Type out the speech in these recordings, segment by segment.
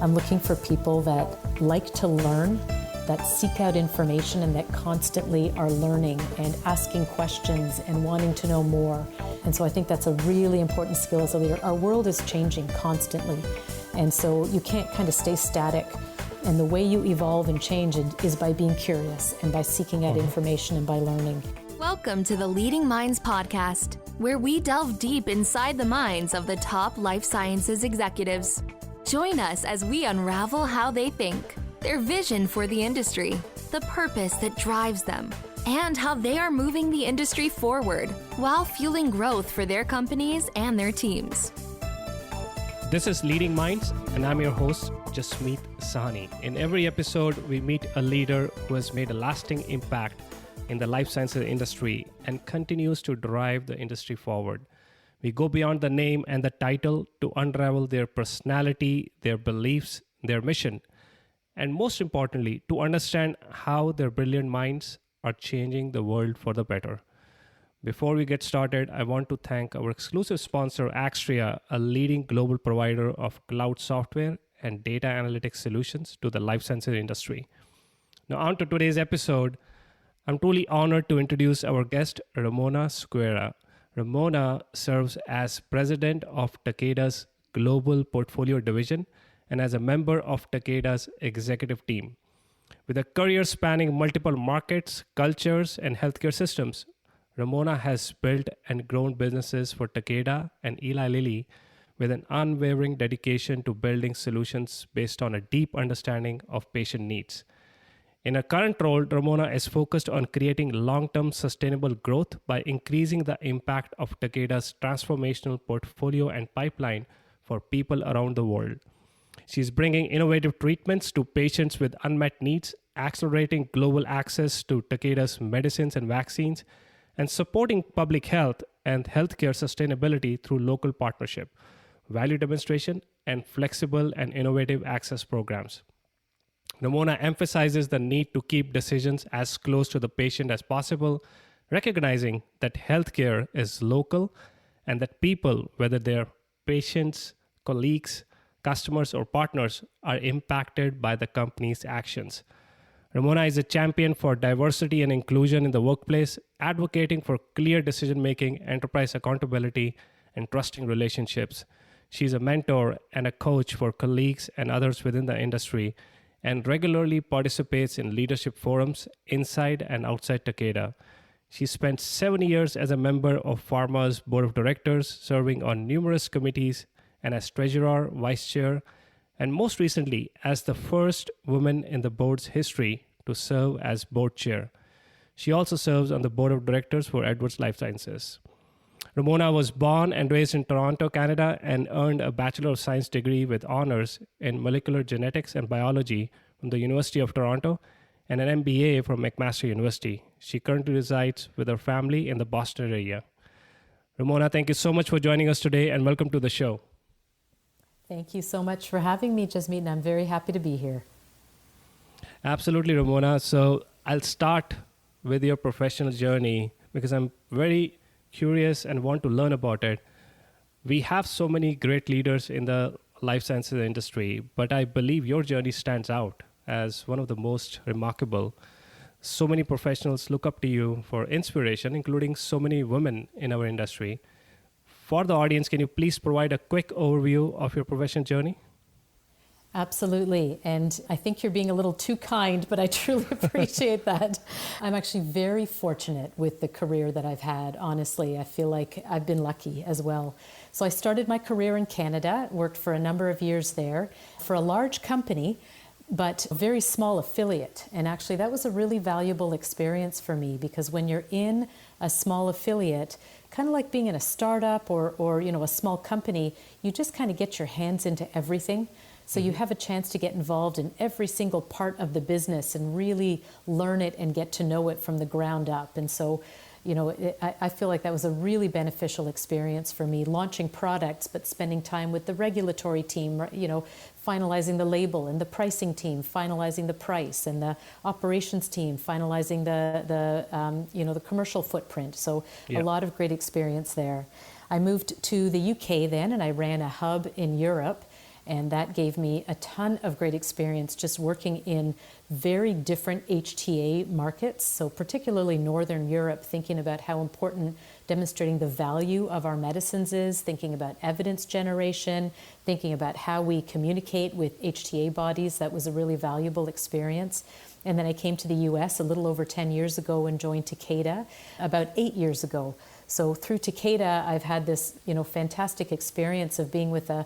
I'm looking for people that like to learn, that seek out information and that constantly are learning and asking questions and wanting to know more. And so I think that's a really important skill as a leader. Our world is changing constantly, and so you can't kind of stay static. And the way you evolve and change is by being curious and by seeking out information and by learning. Welcome to the Leading Minds podcast, where we delve deep inside the minds of the top life sciences executives. Join us as we unravel how they think, their vision for the industry, the purpose that drives them, and how they are moving the industry forward while fueling growth for their companies and their teams. This is Leading Minds, and I'm your host, Jasmeet. In every episode, we meet a leader who has made a lasting impact in the life sciences industry and continues to drive the industry forward. We go beyond the name and the title to unravel their personality, their beliefs, their mission, and most importantly, to understand how their brilliant minds are changing the world for the better. Before we get started, I want to thank our exclusive sponsor, Axtria, a leading global provider of cloud software and data analytics solutions to the life sciences industry. Now, on to today's episode. I'm truly honored to introduce our guest, Ramona Sequeira. Ramona serves as president of Takeda's Global Portfolio Division and as a member of Takeda's executive team. With a career spanning multiple markets, cultures, and healthcare systems, Ramona has built and grown businesses for Takeda and Eli Lilly with an unwavering dedication to building solutions based on a deep understanding of patient needs. In her current role, Ramona is focused on creating long-term sustainable growth by increasing the impact of Takeda's transformational portfolio and pipeline for people around the world. She's bringing innovative treatments to patients with unmet needs, accelerating global access to Takeda's medicines and vaccines, and supporting public health and healthcare sustainability through local partnership, value demonstration, and flexible and innovative access programs. Ramona emphasizes the need to keep decisions as close to the patient as possible, recognizing that healthcare is local and that people, whether they're patients, colleagues, customers, or partners, are impacted by the company's actions. Ramona is a champion for diversity and inclusion in the workplace, advocating for clear decision-making, enterprise accountability, and trusting relationships. She's a mentor and a coach for colleagues and others within the industry, and regularly participates in leadership forums inside and outside Takeda. She spent 7 years as a member of Pharma's board of directors, serving on numerous committees and as treasurer, vice chair, and most recently as the first woman in the board's history to serve as board chair. She also serves on the board of directors for Edwards Lifesciences. Ramona was born and raised in Toronto, Canada, and earned a Bachelor of Science degree with honors in molecular genetics and biology from the University of Toronto and an MBA from McMaster University. She currently resides with her family in the Boston area. Ramona, thank you so much for joining us today, and welcome to the show. Thank you so much for having me, Jasmeet, and I'm very happy to be here. Absolutely, Ramona. So I'll start with your professional journey because I'm very curious and want to learn about it. We have so many great leaders in the life sciences industry, but I believe your journey stands out as one of the most remarkable. So many professionals look up to you for inspiration, including so many women in our industry. For the audience, can you please provide a quick overview of your professional journey? Absolutely. And I think you're being a little too kind, but I truly appreciate that. I'm actually very fortunate with the career that I've had. Honestly, I feel like I've been lucky as well. So I started my career in Canada, worked for a number of years there for a large company, but a very small affiliate. And actually that was a really valuable experience for me because when you're in a small affiliate, kind of like being in a startup or a small company, you just kind of get your hands into everything. So you have a chance to get involved in every single part of the business and really learn it and get to know it from the ground up. And so, I feel like that was a really beneficial experience for me, launching products, but spending time with the regulatory team, finalizing the label, and the pricing team, finalizing the price, and the operations team, finalizing the commercial footprint. So a lot of great experience there. I moved to the UK then, and I ran a hub in Europe. And that gave me a ton of great experience just working in very different HTA markets. So particularly Northern Europe, thinking about how important demonstrating the value of our medicines is, thinking about evidence generation, thinking about how we communicate with HTA bodies. That was a really valuable experience. And then I came to the US a little over 10 years ago and joined Takeda about 8 years ago. So through Takeda, I've had this, fantastic experience of being with a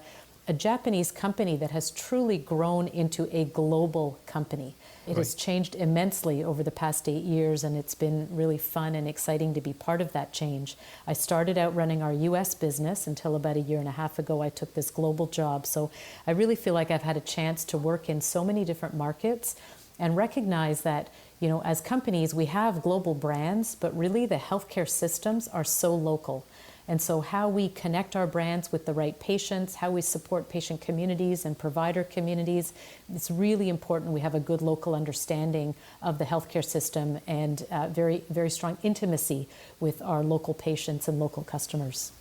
Japanese company that has truly grown into a global company. It has changed immensely over the past 8 years, and it's been really fun and exciting to be part of that change. I started out running our US business until about a year and a half ago. I took this global job. So I really feel like I've had a chance to work in so many different markets and recognize that, as companies, we have global brands, but really the healthcare systems are so local. And so how we connect our brands with the right patients, how we support patient communities and provider communities, it's really important we have a good local understanding of the healthcare system and very, very strong intimacy with our local patients and local customers.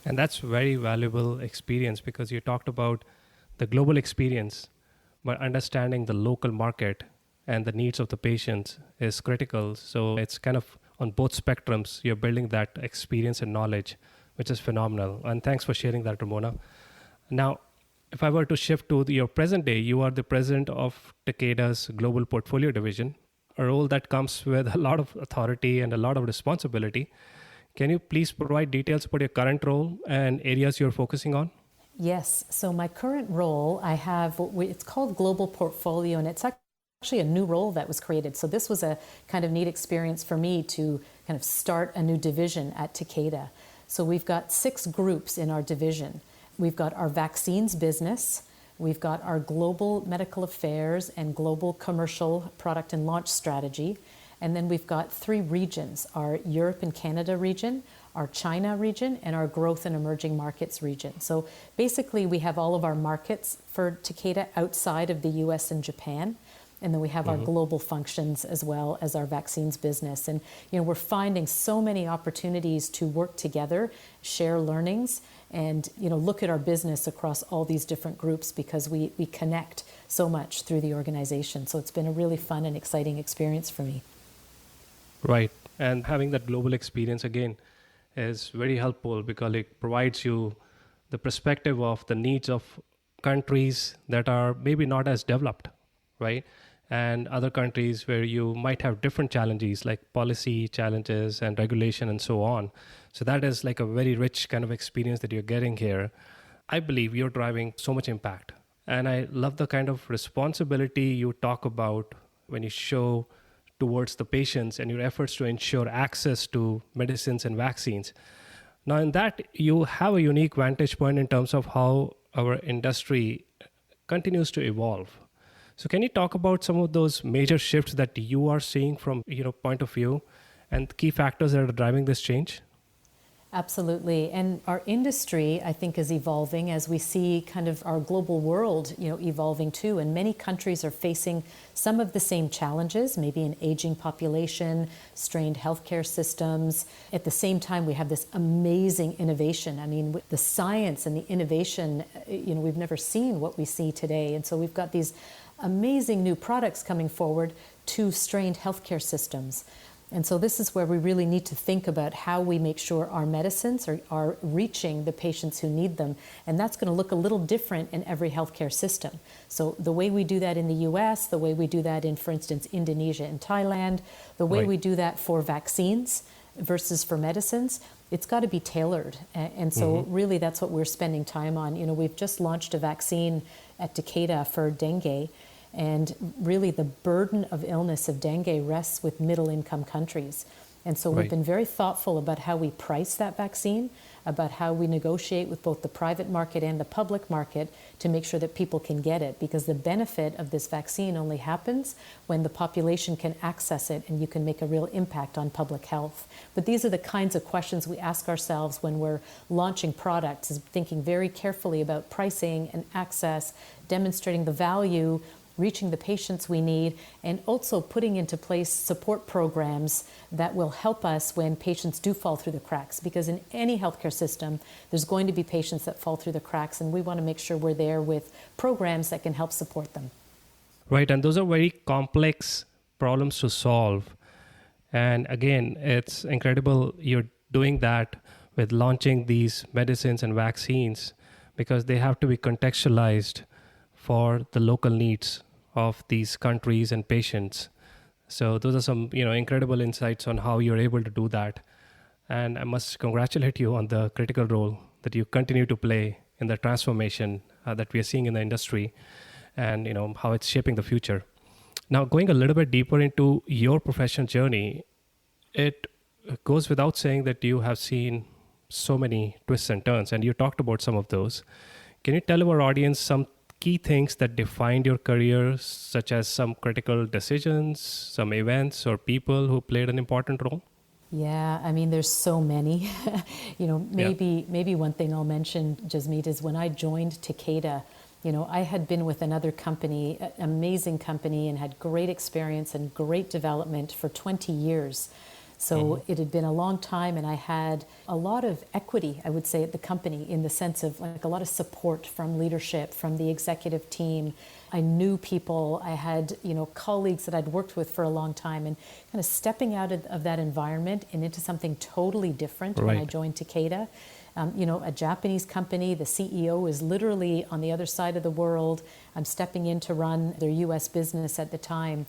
And that's very valuable experience because you talked about the global experience, but understanding the local market and the needs of the patients is critical. So it's kind of on both spectrums, you're building that experience and knowledge, which is phenomenal. And thanks for sharing that, Ramona. Now, if I were to shift to your present day, you are the president of Takeda's Global Portfolio Division, a role that comes with a lot of authority and a lot of responsibility. Can you please provide details about your current role and areas you're focusing on? Yes. So my current role, I have, it's called Global Portfolio, and it's actually a new role that was created. So this was a kind of neat experience for me to kind of start a new division at Takeda. So we've got 6 groups in our division. We've got our vaccines business, we've got our global medical affairs and global commercial product and launch strategy, and then we've got 3 regions, our Europe and Canada region, our China region, and our growth and emerging markets region. So basically we have all of our markets for Takeda outside of the US and Japan. And then we have our global functions as well as our vaccines business. And we're finding so many opportunities to work together, share learnings, and look at our business across all these different groups because we connect so much through the organization. So it's been a really fun and exciting experience for me. Right. And having that global experience again is very helpful because it provides you the perspective of the needs of countries that are maybe not as developed, right? And other countries where you might have different challenges like policy challenges and regulation and so on. So that is like a very rich kind of experience that you're getting here. I believe you're driving so much impact. And I love the kind of responsibility you talk about when you show towards the patients and your efforts to ensure access to medicines and vaccines. Now in that, you have a unique vantage point in terms of how our industry continues to evolve. So can you talk about some of those major shifts that you are seeing from your point of view and key factors that are driving this change? Absolutely. And our industry, I think, is evolving as we see kind of our global world, evolving too. And many countries are facing some of the same challenges, maybe an aging population, strained healthcare systems. At the same time, we have this amazing innovation. I mean, the science and the innovation, we've never seen what we see today. And so we've got these amazing new products coming forward to strained healthcare systems. And so this is where we really need to think about how we make sure our medicines are reaching the patients who need them. And that's going to look a little different in every healthcare system. So the way we do that in the US, the way we do that in, for instance, Indonesia and Thailand, the way we do that for vaccines versus for medicines, it's got to be tailored. And so really that's what we're spending time on. We've just launched a vaccine at Takeda for dengue. And really the burden of illness of dengue rests with middle-income countries. And so we've been very thoughtful about how we price that vaccine, about how we negotiate with both the private market and the public market to make sure that people can get it, because the benefit of this vaccine only happens when the population can access it and you can make a real impact on public health. But these are the kinds of questions we ask ourselves when we're launching products, is thinking very carefully about pricing and access, demonstrating the value reaching the patients we need, and also putting into place support programs that will help us when patients do fall through the cracks. Because in any healthcare system, there's going to be patients that fall through the cracks, and we want to make sure we're there with programs that can help support them. Right, and those are very complex problems to solve. And again, it's incredible you're doing that with launching these medicines and vaccines, because they have to be contextualized for the local needs of these countries and patients. So those are some, incredible insights on how you're able to do that. And I must congratulate you on the critical role that you continue to play in the transformation that we are seeing in the industry, and how it's shaping the future. Now, going a little bit deeper into your professional journey, it goes without saying that you have seen so many twists and turns, and you talked about some of those. Can you tell our audience some key things that defined your career, such as some critical decisions, some events or people who played an important role? Yeah, I mean, there's so many. Maybe one thing I'll mention, Jasmeet, is when I joined Takeda, I had been with another company, an amazing company, and had great experience and great development for 20 years. So it had been a long time, and I had a lot of equity, I would say, at the company, in the sense of like a lot of support from leadership, from the executive team. I knew people, I had, colleagues that I'd worked with for a long time, and kind of stepping out of that environment and into something totally different when I joined Takeda. A Japanese company, the CEO is literally on the other side of the world. I'm stepping in to run their US business at the time.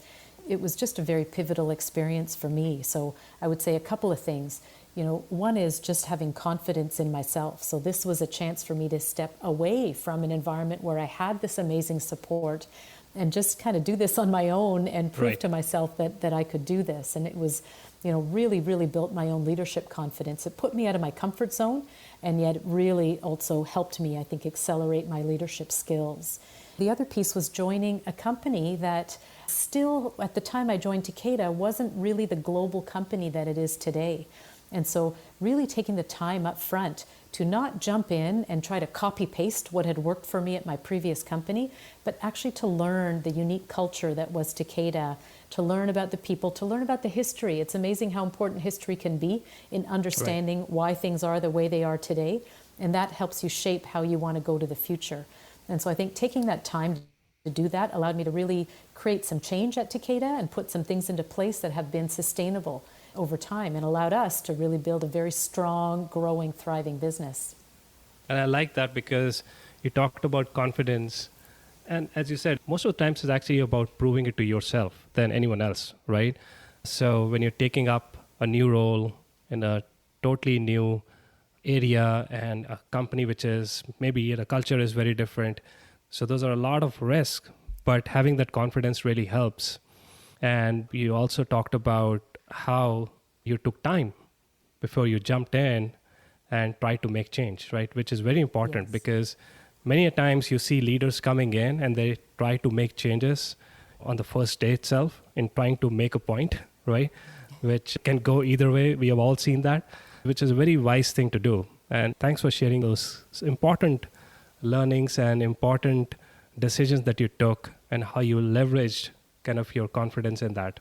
It was just a very pivotal experience for me. So I would say a couple of things. One is just having confidence in myself. So this was a chance for me to step away from an environment where I had this amazing support and just kind of do this on my own and prove to myself that I could do this. And it was, really, really built my own leadership confidence. It put me out of my comfort zone, and yet it really also helped me, I think, accelerate my leadership skills. The other piece was joining a company that still, at the time I joined Takeda, wasn't really the global company that it is today. And so really taking the time up front to not jump in and try to copy paste what had worked for me at my previous company, but actually to learn the unique culture that was Takeda, to learn about the people, to learn about the history. It's amazing how important history can be in understanding why things are the way they are today. And that helps you shape how you want to go to the future. And so I think taking that time to do that allowed me to really create some change at Takeda and put some things into place that have been sustainable over time and allowed us to really build a very strong, growing, thriving business. And I like that because you talked about confidence. And as you said, most of the times it's actually about proving it to yourself than anyone else, right? So when you're taking up a new role in a totally new area and a company which is maybe the culture is very different. So those are a lot of risk, but having that confidence really helps. And you also talked about how you took time before you jumped in and tried to make change, right? Which is very important because many a times you see leaders coming in and they try to make changes on the first day itself in trying to make a point, right? Which can go either way. We have all seen that, which is a very wise thing to do. And thanks for sharing those important learnings and important decisions that you took and how you leveraged kind of your confidence in that.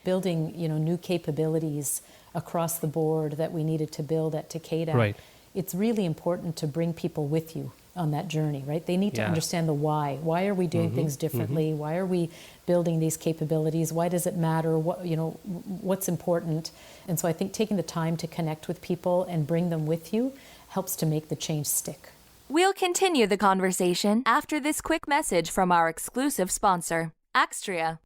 Building, new capabilities across the board that we needed to build at Takeda. Right. It's really important to bring people with you on that journey, right? They need to understand the why. Why are we doing things differently? Why are we building these capabilities? Why does it matter? What's important? And so I think taking the time to connect with people and bring them with you helps to make the change stick. We'll continue the conversation after this quick message from our exclusive sponsor, Axtria.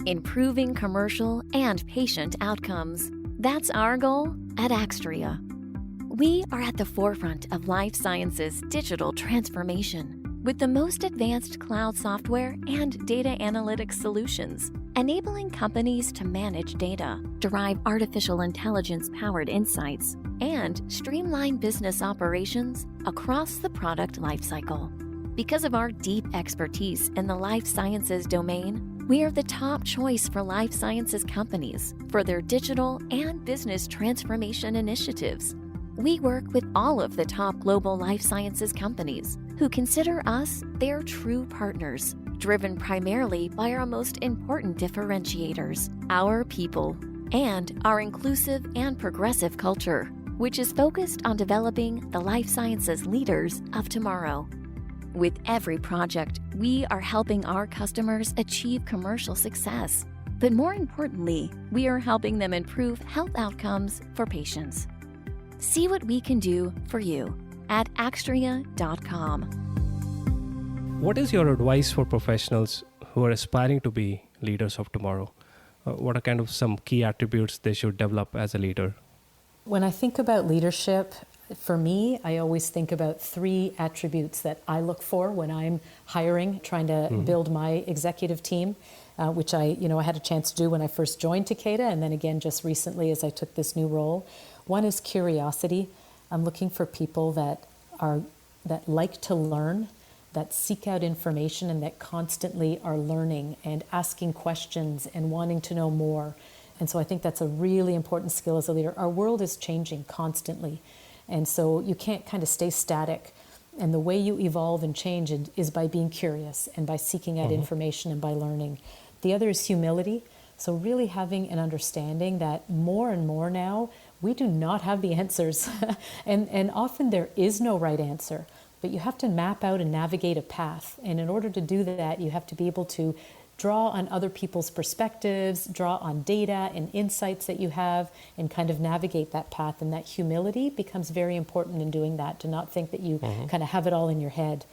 Improving commercial and patient outcomes. That's our goal at Axtria. We are at the forefront of life sciences digital transformation with the most advanced cloud software and data analytics solutions, enabling companies to manage data, derive artificial intelligence-powered insights, and streamline business operations across the product lifecycle. Because of our deep expertise in the life sciences domain, we are the top choice for life sciences companies for their digital and business transformation initiatives. We work with all of the top global life sciences companies who consider us their true partners, driven primarily by our most important differentiators, our people, and our inclusive and progressive culture, which is focused on developing the life sciences leaders of tomorrow. With every project, we are helping our customers achieve commercial success. But more importantly, we are helping them improve health outcomes for patients. See what we can do for you at axtria.com. What is your advice for professionals who are aspiring to be leaders of tomorrow? What are kind of some key attributes they should develop as a leader? When I think about leadership, for me, I always think about 3 attributes that I look for when I'm hiring, trying to build my executive team, which I had a chance to do when I first joined Takeda, and then again just recently as I took this new role. One is curiosity. I'm looking for people that like to learn, that seek out information, and that constantly are learning and asking questions and wanting to know more. And so I think that's a really important skill as a leader. Our world is changing constantly. And so you can't kind of stay static. And the way you evolve and change is by being curious and by seeking out information and by learning. The other is humility. So really having an understanding that more and more now, we do not have the answers. and often there is no right answer. But you have to map out and navigate a path. And in order to do that, you have to be able to draw on other people's perspectives, draw on data and insights that you have, and kind of navigate that path. And that humility becomes very important in doing that, to not think that you kind of have it all in your head.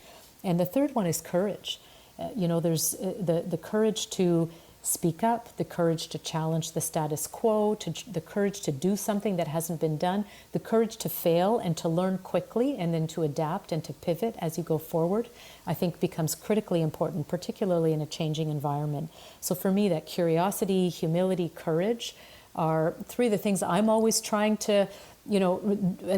And the third one is courage. There's the courage to speak up, the courage to challenge the status quo, the courage to do something that hasn't been done, the courage to fail and to learn quickly and then to adapt and to pivot as you go forward, I think becomes critically important, particularly in a changing environment. So for me, that curiosity, humility, courage are 3 of the things I'm always trying to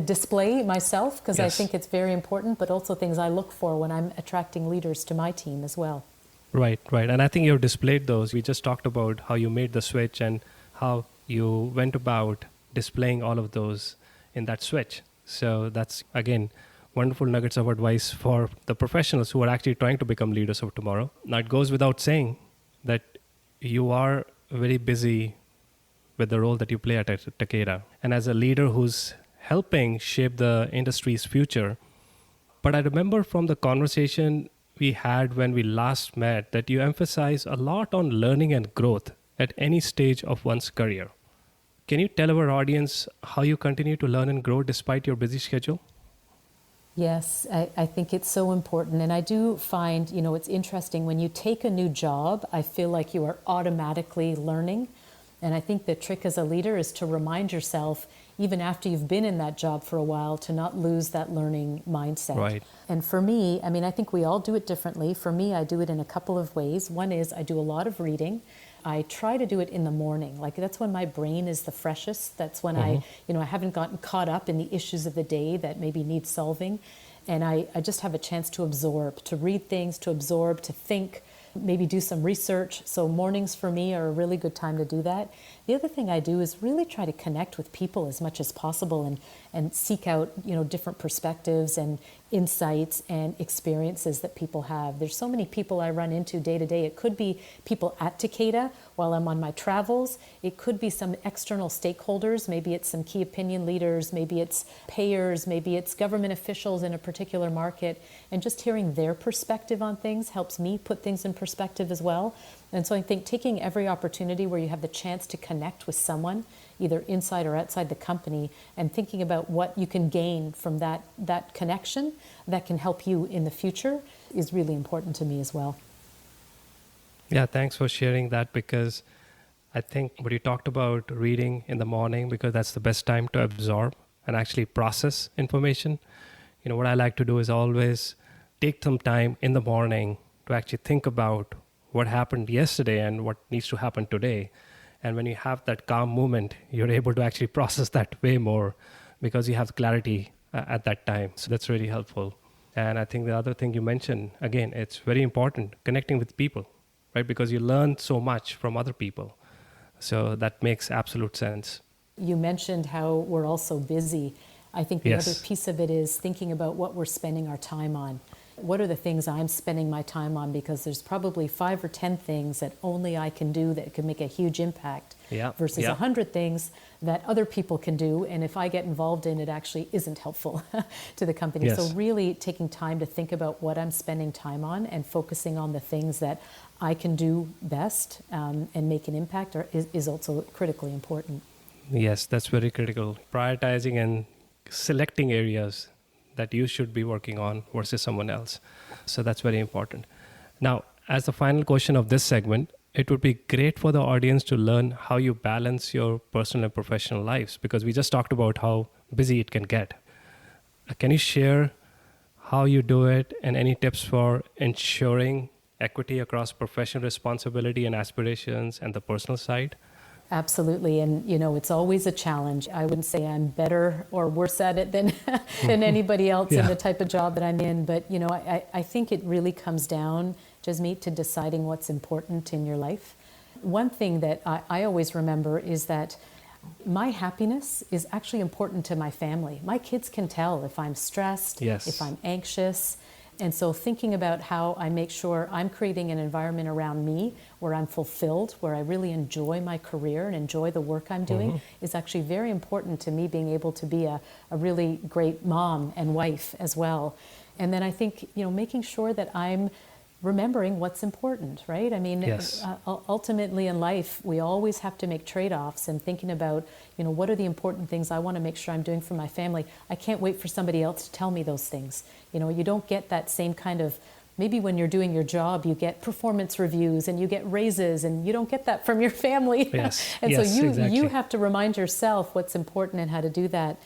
display myself, because I think it's very important, but also things I look for when I'm attracting leaders to my team as well. Right. And I think you've displayed those. We just talked about how you made the switch and how you went about displaying all of those in that switch. So that's, again, wonderful nuggets of advice for the professionals who are actually trying to become leaders of tomorrow. Now, it goes without saying that you are very busy with the role that you play at Takeda. And as a leader who's helping shape the industry's future. But I remember from the conversation we had when we last met that you emphasize a lot on learning and growth at any stage of one's career. Can you tell our audience how you continue to learn and grow despite your busy schedule? Yes, I think it's so important. And I do find, it's interesting when you take a new job, I feel like you are automatically learning. And I think the trick as a leader is to remind yourself, even after you've been in that job for a while, to not lose that learning mindset. Right. And for me, I think we all do it differently. For me, I do it in a couple of ways. One is I do a lot of reading. I try to do it in the morning. Like that's when my brain is the freshest. That's when I haven't gotten caught up in the issues of the day that maybe need solving. And I just have a chance to absorb, to read things, to absorb, to think, maybe do some research. So mornings for me are a really good time to do that. The other thing I do is really try to connect with people as much as possible and seek out, different perspectives and insights and experiences that people have. There's so many people I run into day to day. It could be people at Takeda while I'm on my travels. It could be some external stakeholders. Maybe it's some key opinion leaders. Maybe it's payers. Maybe it's government officials in a particular market. And just hearing their perspective on things helps me put things in perspective as well. And so I think taking every opportunity where you have the chance to connect with someone, either inside or outside the company, and thinking about what you can gain from that connection that can help you in the future is really important to me as well. Yeah, thanks for sharing that, because I think what you talked about reading in the morning, because that's the best time to absorb and actually process information. What I like to do is always take some time in the morning to actually think about what happened yesterday and what needs to happen today. And when you have that calm moment, you're able to actually process that way more because you have clarity at that time. So that's really helpful. And I think the other thing you mentioned, again, it's very important, connecting with people, right? Because you learn so much from other people. So that makes absolute sense. You mentioned how we're all so busy. I think the other piece of it is thinking about what we're spending our time on. what are the things I'm spending my time on, because there's probably 5 or 10 things that only I can do that could make a huge impact versus 100 things that other people can do. And if I get involved in it, actually isn't helpful to the company. Yes. So really taking time to think about what I'm spending time on and focusing on the things that I can do best and make an impact is also critically important. Yes, that's very critical. Prioritizing and selecting areas that you should be working on versus someone else. So that's very important. Now, as the final question of this segment, it would be great for the audience to learn how you balance your personal and professional lives, because we just talked about how busy it can get. Can you share how you do it and any tips for ensuring equity across professional responsibility and aspirations and the personal side? Absolutely. And, it's always a challenge. I wouldn't say I'm better or worse at it than anybody else in the type of job that I'm in. But, I think it really comes down, Jasmeet, to deciding what's important in your life. One thing that I always remember is that my happiness is actually important to my family. My kids can tell if I'm stressed, if I'm anxious. And so thinking about how I make sure I'm creating an environment around me where I'm fulfilled, where I really enjoy my career and enjoy the work I'm doing is actually very important to me being able to be a really great mom and wife as well. And then I think, making sure that I'm remembering what's important, right? I mean, ultimately in life, we always have to make trade-offs and thinking about, what are the important things I want to make sure I'm doing for my family. I can't wait for somebody else to tell me those things. You don't get that same kind of, maybe when you're doing your job, you get performance reviews and you get raises, and you don't get that from your family. And so you have to remind yourself what's important and how to do that.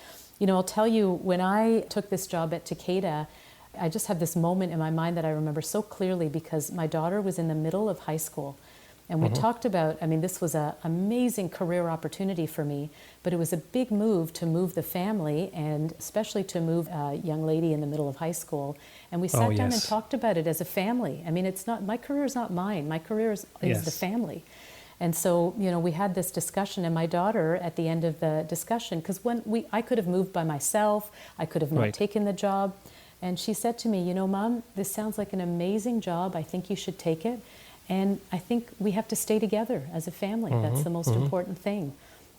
I'll tell you, when I took this job at Takeda, I just have this moment in my mind that I remember so clearly, because my daughter was in the middle of high school. And we talked about, this was an amazing career opportunity for me, but it was a big move to move the family, and especially to move a young lady in the middle of high school. And we sat down and talked about it as a family. it's not, my career is not mine. My career is the family. And so, we had this discussion, and my daughter at the end of the discussion, because I could have moved by myself, I could have not taken the job. And she said to me, Mom, this sounds like an amazing job. I think you should take it. And I think we have to stay together as a family. That's the most important thing.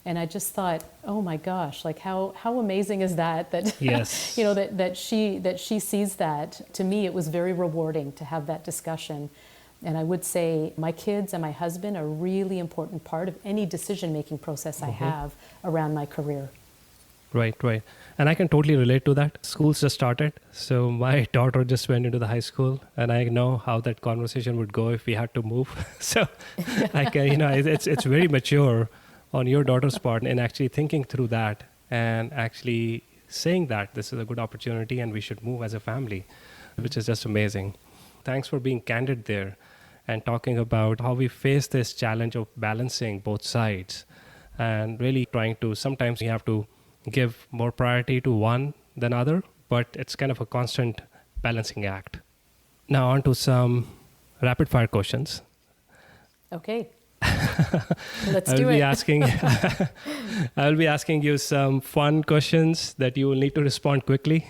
And I just thought, oh my gosh, like how amazing is that? That that she sees that. To me, it was very rewarding to have that discussion. And I would say my kids and my husband are a really important part of any decision-making process I have around my career. Right. And I can totally relate to that. School's just started. So my daughter just went into the high school, and I know how that conversation would go if we had to move. So I can, it's very mature on your daughter's part in actually thinking through that and actually saying that this is a good opportunity and we should move as a family, which is just amazing. Thanks for being candid there and talking about how we face this challenge of balancing both sides and really trying to, sometimes you have to give more priority to one than other, but it's kind of a constant balancing act. Now on to some rapid fire questions. Okay. Let's do it. I will be asking you some fun questions that you will need to respond quickly.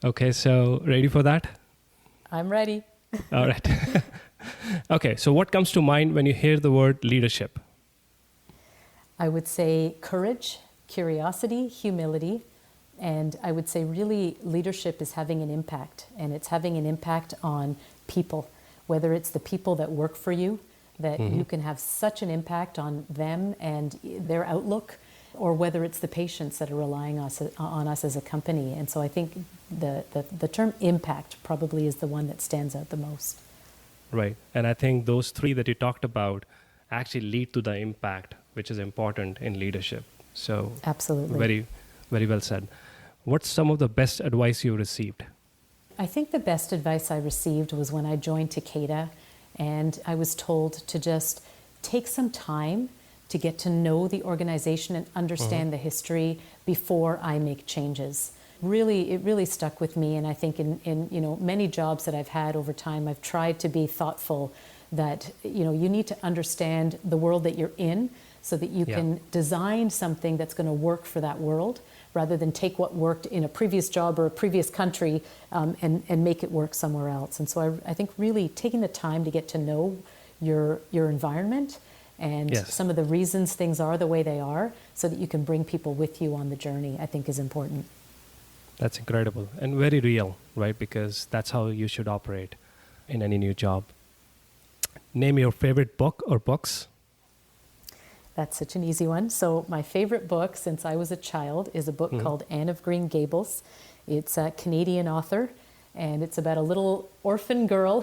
Okay, so ready for that? I'm ready. All right. Okay, so what comes to mind when you hear the word leadership? I would say courage, curiosity, humility, and I would say really leadership is having an impact, and it's having an impact on people, whether it's the people that work for you, that you can have such an impact on them and their outlook, or whether it's the patients that are relying on us as a company. And so I think the term impact probably is the one that stands out the most. Right. And I think those three that you talked about actually lead to the impact, which is important in leadership. So absolutely. Very, very well said. What's some of the best advice you received? I think the best advice I received was when I joined Takeda, and I was told to just take some time to get to know the organization and understand the history before I make changes. It really stuck with me, and I think in many jobs that I've had over time, I've tried to be thoughtful that you need to understand the world that you're in, so that you can design something that's going to work for that world, rather than take what worked in a previous job or a previous country and make it work somewhere else. And so I think really taking the time to get to know your environment and some of the reasons things are the way they are so that you can bring people with you on the journey, I think is important. That's incredible and very real, right? Because that's how you should operate in any new job. Name your favorite book or books. That's such an easy one. So my favorite book since I was a child is a book called Anne of Green Gables. It's a Canadian author, and it's about a little orphan girl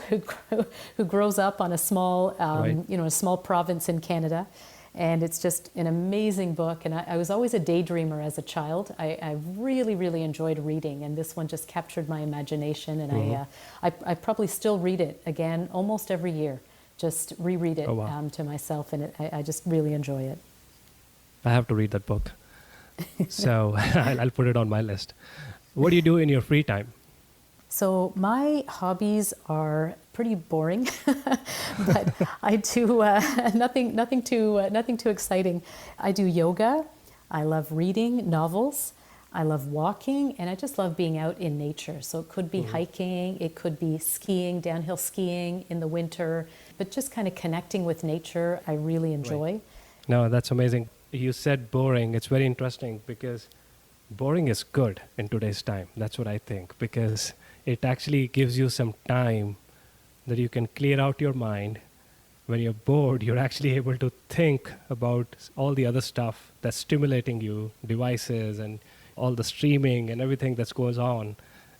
who grows up on a small, a small province in Canada. And it's just an amazing book. And I was always a daydreamer as a child. I really, really enjoyed reading. And this one just captured my imagination. And I probably still read it again almost every year. Just reread it to myself. And I just really enjoy it. I have to read that book. So I'll put it on my list. What do you do in your free time? So my hobbies are pretty boring, but I do nothing too exciting. I do yoga. I love reading novels. I love walking, and I just love being out in nature. So it could be hiking, it could be skiing, downhill skiing in the winter, but just kind of connecting with nature, I really enjoy. Right. No, that's amazing. You said boring. It's very interesting because boring is good in today's time. That's what I think, because it actually gives you some time that you can clear out your mind. When you're bored, you're actually able to think about all the other stuff that's stimulating you, devices and all the streaming and everything that goes on.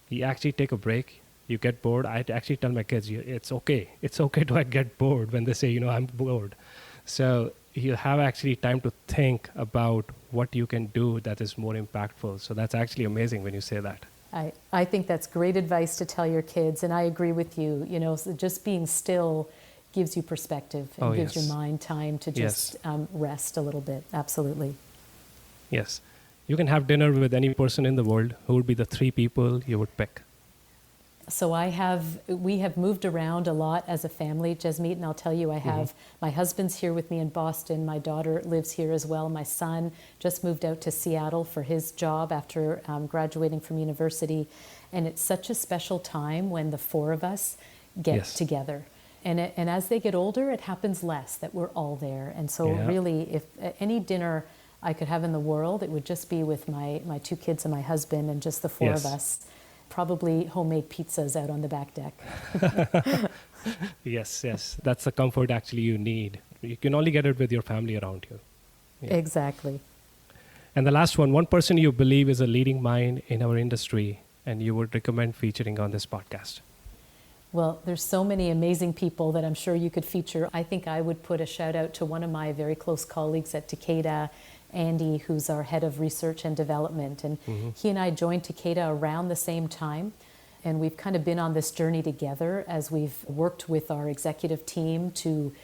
You actually take a break. You get bored. I actually tell my kids, it's okay. It's okay to get bored when they say, I'm bored. So you have actually time to think about what you can do that is more impactful. So that's actually amazing when you say that. I think that's great advice to tell your kids, and I agree with you. So just being still gives you perspective and gives your mind time to just rest a little bit. Absolutely. Yes. You can have dinner with any person in the world. Who would be the 3 people you would pick? So we have moved around a lot as a family, Jasmeet, and I'll tell you, I have my husband's here with me in Boston. My daughter lives here as well. My son just moved out to Seattle for his job after graduating from university. And it's such a special time when the 4 of us get together. And as they get older, it happens less that we're all there. And so really, if any dinner I could have in the world, it would just be with my 2 kids and my husband and just the 4 of us. Probably homemade pizzas out on the back deck. Yes. That's the comfort actually you need. You can only get it with your family around you. Yeah. Exactly. And the last one person you believe is a leading mind in our industry and you would recommend featuring on this podcast. Well, there's so many amazing people that I'm sure you could feature. I think I would put a shout out to one of my very close colleagues at Takeda, Andy, who's our head of research and development. And he and I joined Takeda around the same time. And we've kind of been on this journey together as we've worked with our executive team to,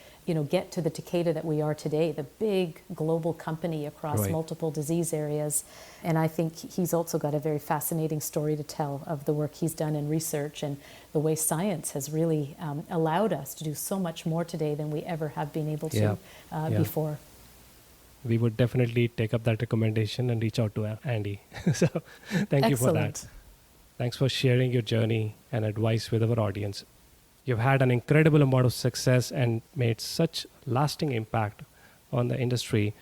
get to the Takeda that we are today, the big global company across multiple disease areas. And I think he's also got a very fascinating story to tell of the work he's done in research and the way science has really allowed us to do so much more today than we ever have been able to before. We would definitely take up that recommendation and reach out to Andy. So thank you for that. Thanks for sharing your journey and advice with our audience. You've had an incredible amount of success and made such lasting impact on the industry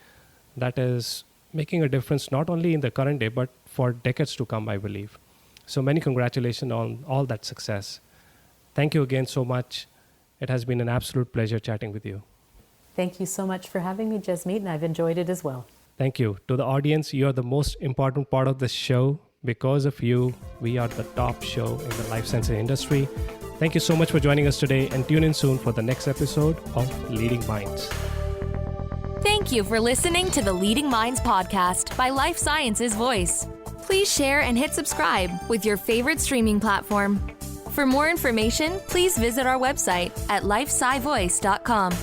that is making a difference not only in the current day, but for decades to come, I believe. So many congratulations on all that success. Thank you again so much. It has been an absolute pleasure chatting with you. Thank you so much for having me, Jasmeet, and I've enjoyed it as well. Thank you. To the audience, you are the most important part of this show. Because of you, we are the top show in the life sciences industry. Thank you so much for joining us today, and tune in soon for the next episode of Leading Minds. Thank you for listening to the Leading Minds podcast by Life Sciences Voice. Please share and hit subscribe with your favorite streaming platform. For more information, please visit our website at lifescivoice.com.